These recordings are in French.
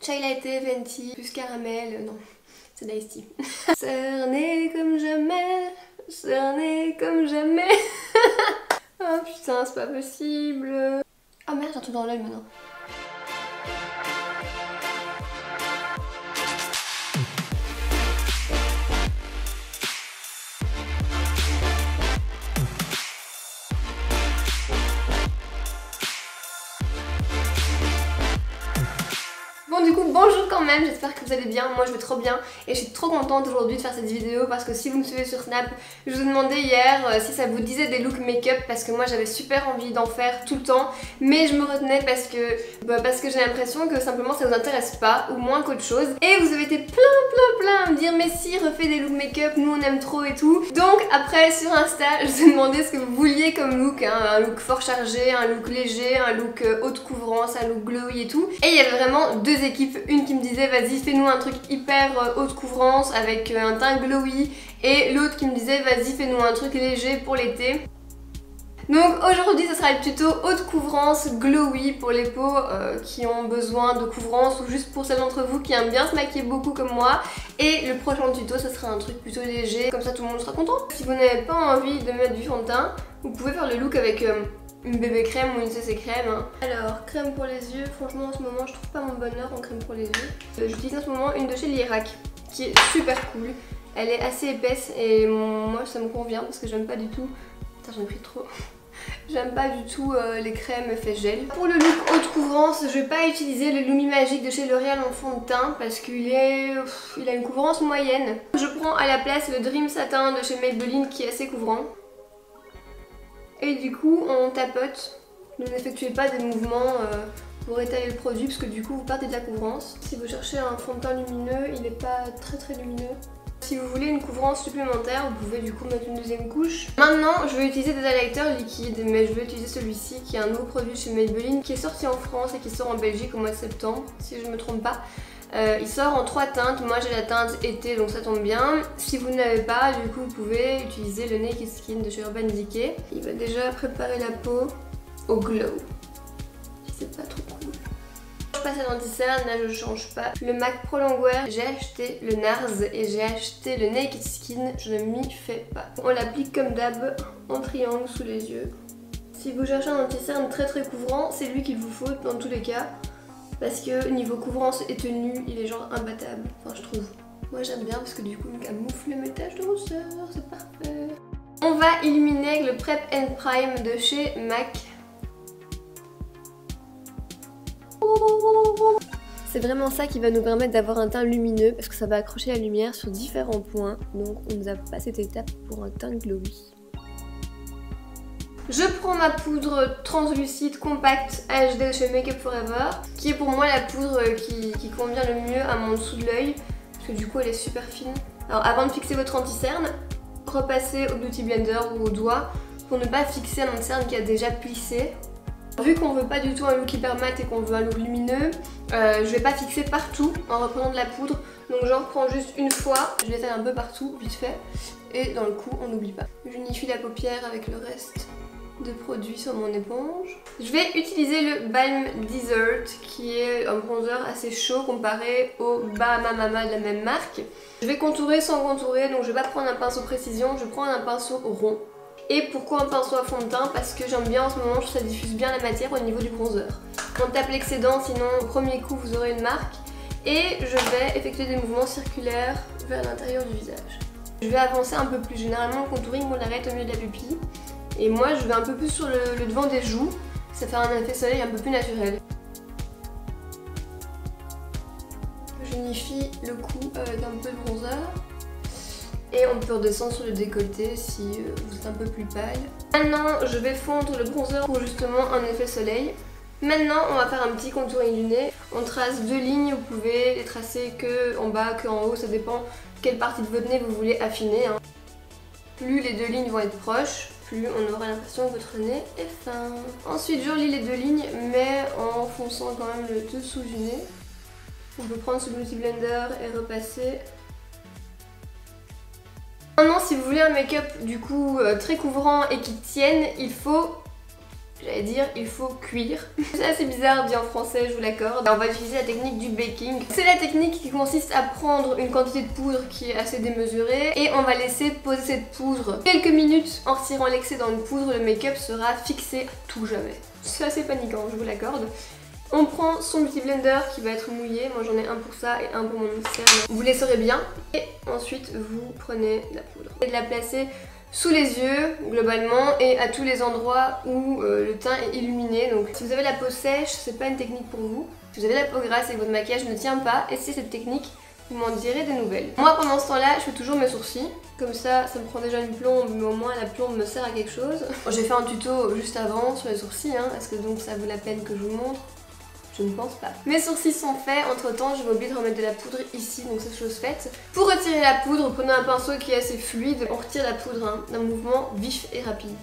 Chai latte, venti, plus caramel, non, c'est d'Ice Tea. Cerné comme jamais, cerné comme jamais. Oh putain, c'est pas possible. Oh merde, j'ai un truc dans l'œil maintenant. Bon du coup bonjour quand même, j'espère que vous allez bien, moi je vais trop bien et je suis trop contente aujourd'hui de faire cette vidéo parce que si vous me suivez sur Snap, je vous demandais hier si ça vous disait des looks make-up parce que moi j'avais super envie d'en faire tout le temps mais je me retenais parce que j'ai l'impression que simplement ça vous intéresse pas ou moins qu'autre chose et vous avez été plein à me dire mais si refais des looks make-up, nous on aime trop et tout. Donc après sur Insta je vous ai demandé ce que vous vouliez comme look, hein, un look fort chargé, un look léger, un look haute couvrance, un look glowy et tout et il y avait vraiment deux équipes, une qui me disait vas-y fais-nous un truc hyper haute couvrance avec un teint glowy et l'autre qui me disait vas-y fais-nous un truc léger pour l'été. Donc aujourd'hui ce sera le tuto haute couvrance glowy pour les peaux qui ont besoin de couvrance ou juste pour celles d'entre vous qui aiment bien se maquiller beaucoup comme moi. Et le prochain tuto ce sera un truc plutôt léger, comme ça tout le monde sera content. Si vous n'avez pas envie de mettre du fond de teint, vous pouvez faire le look avec une bébé crème ou une CC crème. Hein. Alors, crème pour les yeux, franchement en ce moment je trouve pas mon bonheur en crème pour les yeux. J'utilise en ce moment une de chez Lirac qui est super cool. Elle est assez épaisse et moi ça me convient parce que j'aime pas du tout... Putain j'en ai pris trop. J'aime pas du tout les crèmes effet gel. Pour le look haute couvrance, je vais pas utiliser le Lumi Magique de chez L'Oréal en fond de teint parce qu'il a une couvrance moyenne. Je prends à la place le Dream Satin de chez Maybelline qui est assez couvrant. Et du coup on tapote, ne n'effectuez pas des mouvements pour étaler le produit parce que du coup vous perdez de la couvrance. Si vous cherchez un fond de teint lumineux, il n'est pas très lumineux. Si vous voulez une couvrance supplémentaire, vous pouvez du coup mettre une deuxième couche. Maintenant je vais utiliser des highlighters liquides, mais je vais utiliser celui-ci qui est un nouveau produit chez Maybelline qui est sorti en France et qui sort en Belgique au mois de septembre, si je ne me trompe pas. Il sort en 3 teintes, moi j'ai la teinte été donc ça tombe bien. Si vous n'avez pas, du coup vous pouvez utiliser le Naked Skin de chez Urban Decay. Il va déjà préparer la peau au glow. C'est pas trop cool. Je passe à l'anti-cerne, là je change pas. Le MAC Pro Longwear, j'ai acheté le NARS et j'ai acheté le Naked Skin, je ne m'y fais pas. On l'applique comme d'hab en triangle sous les yeux. Si vous cherchez un anti-cerne très couvrant, c'est lui qu'il vous faut dans tous les cas. Parce que niveau couvrance et tenue, il est genre imbattable, enfin je trouve. Moi j'aime bien parce que du coup il camoufle mes taches de rousseur, c'est parfait. On va illuminer avec le Prep and Prime de chez MAC. C'est vraiment ça qui va nous permettre d'avoir un teint lumineux parce que ça va accrocher la lumière sur différents points. Donc on nous a pas cette étape pour un teint glowy. Je prends ma poudre translucide compacte HD de chez Make Up For Ever qui est pour moi la poudre qui convient le mieux à mon dessous de l'œil parce que du coup elle est super fine. Alors avant de fixer votre anti-cerne, repassez au Beauty Blender ou au doigt pour ne pas fixer un anti-cerne qui a déjà plissé. Vu qu'on veut pas du tout un look hyper mat et qu'on veut un look lumineux, je vais pas fixer partout en reprenant de la poudre. Donc j'en reprends juste une fois, je l'étale un peu partout, vite fait. Et dans le coup, on n'oublie pas. J'unifie la paupière avec le reste de produits sur mon éponge. Je vais utiliser le Balm Desert qui est un bronzer assez chaud comparé au Bahama Mama de la même marque. Je vais contourer sans contourer, donc je vais pas prendre un pinceau précision, je prends un pinceau rond. Et pourquoi un pinceau à fond de teint? Parce que j'aime bien en ce moment, je trouve que ça diffuse bien la matière au niveau du bronzer. On tape l'excédent, sinon au premier coup vous aurez une marque. Et je vais effectuer des mouvements circulaires vers l'intérieur du visage. Je vais avancer un peu plus, généralement le contouring on l'arrête au milieu de la pupille. Et moi je vais un peu plus sur le devant des joues, ça fait un effet soleil un peu plus naturel. J'unifie le cou avec un peu de bronzer. Et on peut redescendre sur le décolleté si vous êtes un peu plus pâle. Maintenant je vais fondre le bronzer pour justement un effet soleil. Maintenant on va faire un petit contouring du nez. On trace 2 lignes, vous pouvez les tracer que en bas, que en haut, ça dépend quelle partie de votre nez vous voulez affiner. Hein. Plus les 2 lignes vont être proches, plus on aura l'impression que votre nez est fin. Ensuite je relie les 2 lignes mais en fonçant quand même le dessous du nez. On peut prendre ce Beauty Blender et repasser. Maintenant si vous voulez un make-up du coup très couvrant et qui tienne, il faut J'allais dire il faut cuire. C'est assez bizarre dit en français, je vous l'accorde. On va utiliser la technique du baking. C'est la technique qui consiste à prendre une quantité de poudre qui est assez démesurée et on va laisser poser cette poudre quelques minutes. En retirant l'excédent de poudre, le make-up sera fixé à tout jamais. C'est assez paniquant, je vous l'accorde. On prend son beauty blender qui va être mouillé, moi j'en ai un pour ça et un pour mon cerne. Vous les saurez bien. Et ensuite vous prenez la poudre et de la placer sous les yeux globalement et à tous les endroits où le teint est illuminé. Donc si vous avez la peau sèche, c'est pas une technique pour vous. Si vous avez la peau grasse et que votre maquillage ne tient pas, essayez cette technique, vous m'en direz des nouvelles. Moi pendant ce temps-là, je fais toujours mes sourcils. Comme ça me prend déjà une plombe, mais au moins la plombe me sert à quelque chose. J'ai fait un tuto juste avant sur les sourcils, hein. Est-ce que donc ça vaut la peine que je vous montre? Je ne pense pas. Mes sourcils sont faits, entre temps je vais oublier de remettre de la poudre ici, donc c'est chose faite. Pour retirer la poudre, prenez un pinceau qui est assez fluide. On retire la poudre d'un mouvement vif et rapide.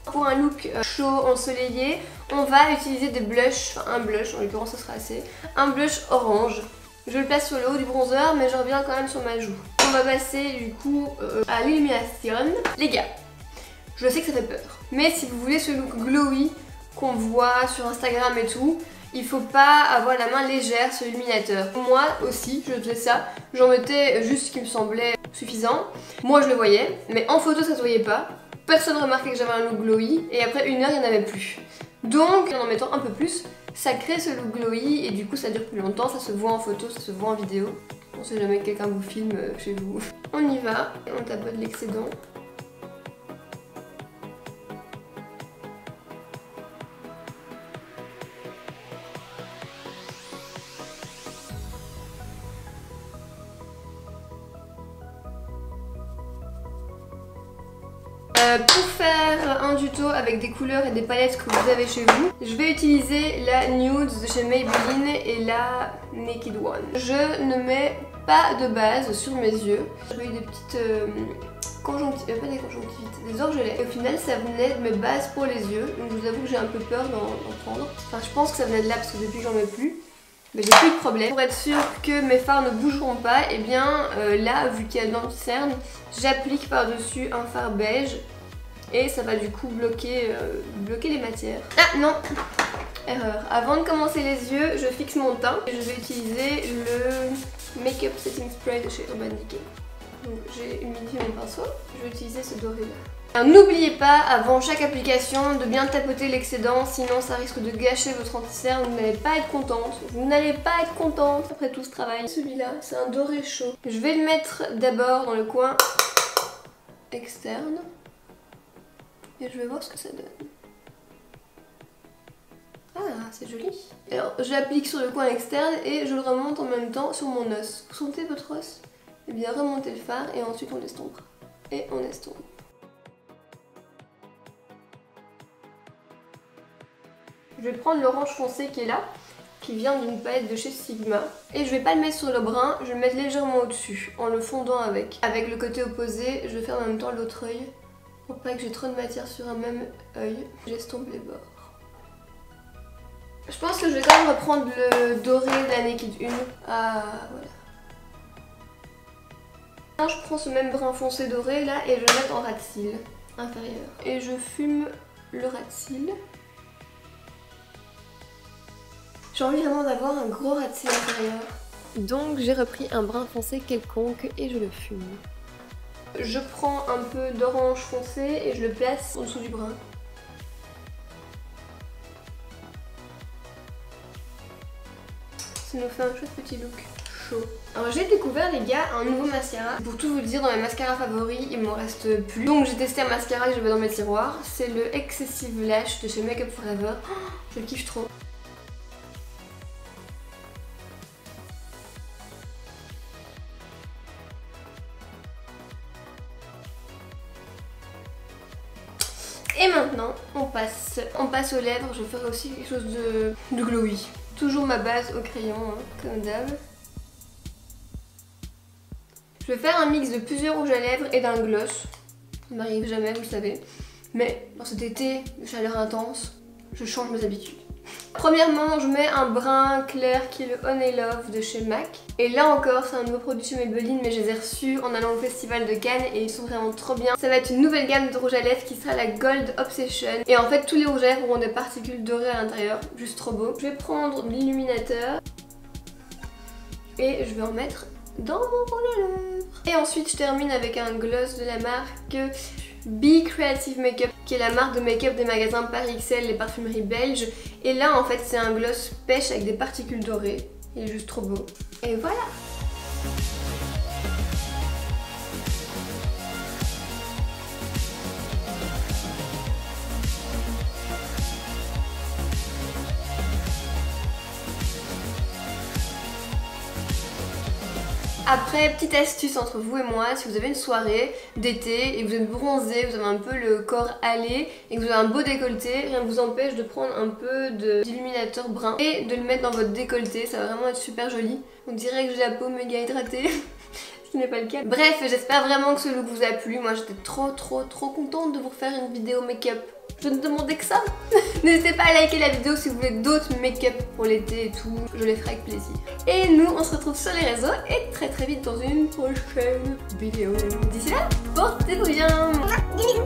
Pour un look chaud, ensoleillé, on va utiliser des blushs, enfin un blush, en l'occurrence ce sera assez. Un blush orange. Je le place sur le haut du bronzer, mais je reviens quand même sur ma joue. On va passer du coup à l'illumination. Les gars, je sais que ça fait peur, mais si vous voulez ce look glowy, qu'on voit sur Instagram et tout, il faut pas avoir la main légère sur l'illuminateur. Moi aussi, je faisais ça, j'en mettais juste ce qui me semblait suffisant. Moi je le voyais, mais en photo ça se voyait pas. Personne remarquait que j'avais un look glowy et après 1 heure il n'y en avait plus. Donc en mettant un peu plus, ça crée ce look glowy et du coup ça dure plus longtemps, ça se voit en photo, ça se voit en vidéo. On sait jamais que quelqu'un vous filme chez vous. On y va, et on tapote l'excédent. Pour faire un tuto avec des couleurs et des palettes que vous avez chez vous, je vais utiliser la Nude de chez Maybelline et la Naked One. Je ne mets pas de base sur mes yeux. J'ai eu des petites conjonctivites, pas des conjonctivites, des orgelets. Et au final ça venait de mes bases pour les yeux, donc je vous avoue que j'ai un peu peur d'en prendre. Enfin je pense que ça venait de là parce que depuis j'en mets plus. Mais j'ai plus de problème. Pour être sûre que mes fards ne bougeront pas, et bien là, vu qu'il y a de l'anti-cerne, j'applique par-dessus un fard beige et ça va du coup bloquer les matières. Ah non, erreur. Avant de commencer les yeux, je fixe mon teint et je vais utiliser le Makeup Setting Spray de chez Urban Decay. Donc j'ai humidifié mon pinceau, je vais utiliser ce doré là. N'oubliez pas avant chaque application de bien tapoter l'excédent, sinon ça risque de gâcher votre anti-cerne, vous n'allez pas être contente. Vous n'allez pas être contente après tout ce travail. Celui-là, c'est un doré chaud. Je vais le mettre d'abord dans le coin externe et je vais voir ce que ça donne. Ah, c'est joli. Alors je l'applique sur le coin externe et je le remonte en même temps sur mon os. Vous sentez votre os? Et bien remontez le fard et ensuite on estompera. Et on estompe. Je vais prendre l'orange foncé qui est là, qui vient d'une palette de chez Sigma. Et je vais pas le mettre sur le brun, je vais le mettre légèrement au-dessus, en le fondant avec. Avec le côté opposé, je vais faire en même temps l'autre œil, pour pas que j'ai trop de matière sur un même œil. J'estompe les bords. Je pense que je vais quand même reprendre le doré de la Naked Une. Ah, voilà. Je prends ce même brun foncé doré là et je le mets en ras de cils inférieur. Et je fume le ras de cils. J'ai envie vraiment d'avoir un gros ras de cils inférieur. Donc j'ai repris un brun foncé quelconque et je le fume. Je prends un peu d'orange foncé et je le place en dessous du brun. Ça nous fait un chouette petit look chaud. Alors j'ai découvert les gars un nouveau mascara. Pour tout vous dire, dans mes mascaras favoris il m'en reste plus. Donc j'ai testé un mascara que j'avais dans mes tiroirs. C'est le Excessive Lash de chez Make Up For Ever. Oh, je le kiffe trop. Et maintenant on passe aux lèvres. Je ferai aussi quelque chose de glowy. Toujours ma base au crayon hein, comme d'hab. Je vais faire un mix de plusieurs rouges à lèvres et d'un gloss. Ça m'arrive jamais, vous le savez. Mais dans cet été de chaleur intense, je change mes habitudes. Premièrement, je mets un brun clair qui est le Honey Love de chez MAC. Et là encore, c'est un nouveau produit chez Maybelline, mais je les ai reçus en allant au festival de Cannes et ils sont vraiment trop bien. Ça va être une nouvelle gamme de rouge à lèvres qui sera la Gold Obsession. Et en fait, tous les rouges à lèvres auront des particules dorées à l'intérieur, juste trop beau. Je vais prendre l'illuminateur et je vais en mettre dans mon rouge à lèvres. Et ensuite, je termine avec un gloss de la marque Be Creative Makeup, qui est la marque de make-up des magasins Paris XL, les parfumeries belges. Et là en fait c'est un gloss pêche avec des particules dorées. Il est juste trop beau. Et voilà. Après, petite astuce entre vous et moi, si vous avez une soirée d'été et que vous êtes bronzé, vous avez un peu le corps hâlé et que vous avez un beau décolleté, rien ne vous empêche de prendre un peu d'illuminateur brun et de le mettre dans votre décolleté, ça va vraiment être super joli. On dirait que j'ai la peau méga hydratée, ce qui n'est pas le cas. Bref, j'espère vraiment que ce look vous a plu, moi j'étais trop contente de vous faire une vidéo make-up. Je ne demandais que ça. N'hésitez pas à liker la vidéo si vous voulez d'autres make-up pour l'été et tout, je les ferai avec plaisir. Et nous, on se retrouve sur les réseaux et très vite dans une prochaine vidéo. D'ici là, portez-vous bien. Bisous.